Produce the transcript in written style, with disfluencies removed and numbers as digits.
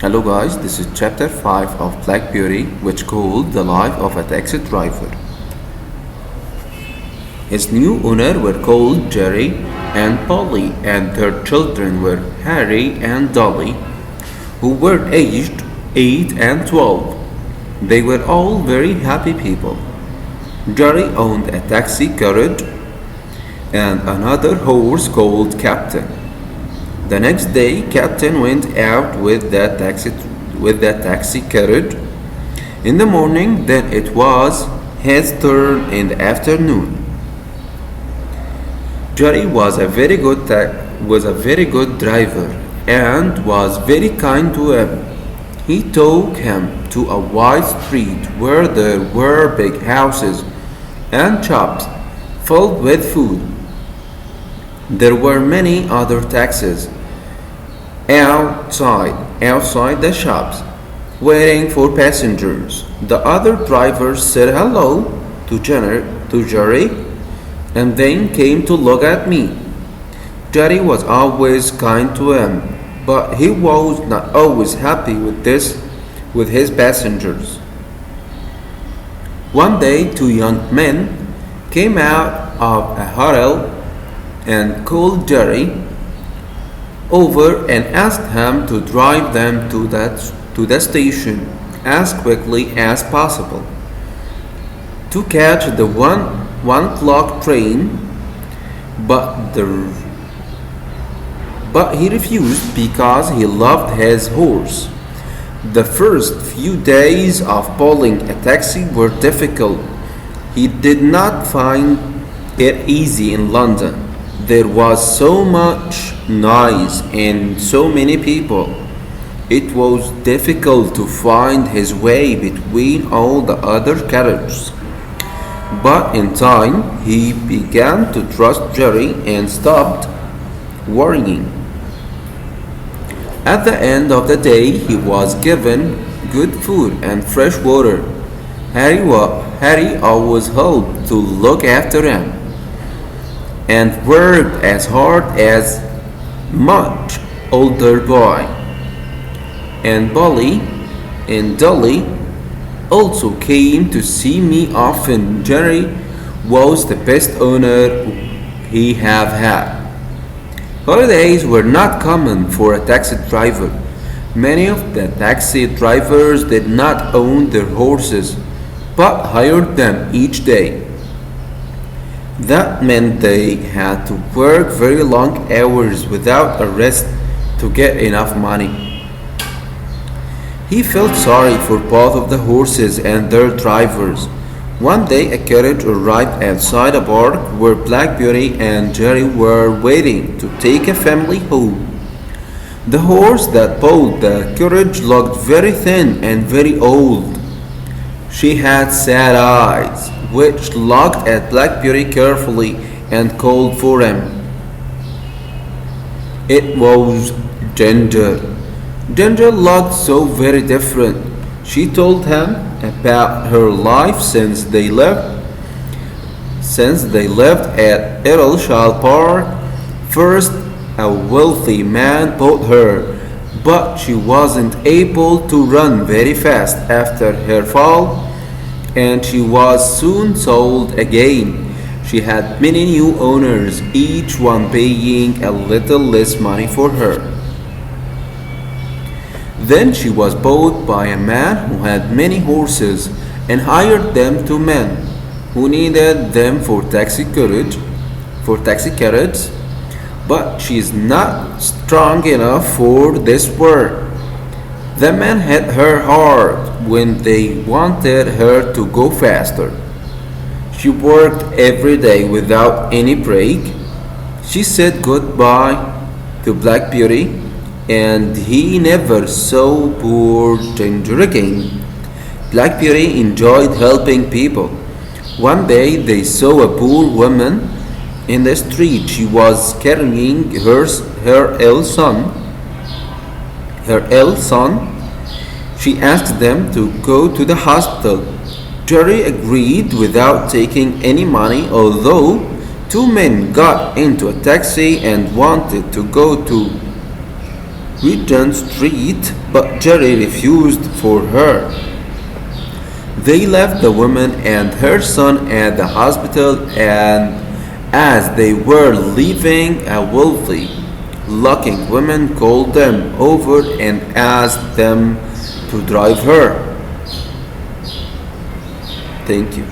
Hello guys, this is chapter 5 of Black Beauty, which called The Life of a Taxi Driver. His new owner were called Jerry and Polly, and their children were Harry and Dolly, who were aged 8 and 12. They were all very happy people. Jerry owned a taxi carriage and another horse called Captain. The next day, Captain went out with the taxi carriage in the morning. Then it was his turn in the afternoon. Jerry was a very good driver and was very kind to him. He took him to a wide street where there were big houses and shops filled with food. There were many other taxis outside the shops, waiting for passengers. The other drivers said hello to Jerry and then came to look at me. Jerry was always kind to him, but he was not always happy with his passengers. One day, two young men came out of a hotel and called Jerry over and asked him to drive them to the station as quickly as possible to catch the one o'clock train, but he refused because he loved his horse. The first few days of pulling a taxi were difficult. He did not find it easy in London. There was so much noise and so many people. It was difficult to find his way between all the other carriages. But in time, he began to trust Jerry and stopped worrying. At the end of the day, he was given good food and fresh water. Harry always helped to look after him and worked as hard as much older boy. And Polly and Dolly also came to see me often. Jerry was the best owner he have had. Holidays were not common for a taxi driver. Many of the taxi drivers did not own their horses, but hired them each day. That meant they had to work very long hours without a rest to get enough money. He felt sorry for both of the horses and their drivers. One day a carriage arrived outside a park where Black Beauty and Jerry were waiting to take a family home. The horse that pulled the carriage looked very thin and very old. She had sad eyes, which looked at Black Beauty carefully and called for him. It was Ginger. Ginger looked so very different. She told him about her life since they lived at Earlshall Park. First, a wealthy man bought her, but she wasn't able to run very fast after her fall, and she was soon sold again. She had many new owners, each one paying a little less money for her. Then she was bought by a man who had many horses and hired them to men who needed them for taxi carriage, but she is not strong enough for this work. The men hit her hard when they wanted her to go faster. She worked every day without any break. She said goodbye to Black Beauty, and he never saw poor Ginger again. Black Beauty enjoyed helping people. One day they saw a poor woman in the street. She was carrying her ill son. She asked them to go to the hospital. Jerry agreed without taking any money, although two men got into a taxi and wanted to go to Regent Street, but Jerry refused for her. They left the woman and her son at the hospital, and as they were leaving, a wealthy looking woman called them over and asked them to drive her. Thank you.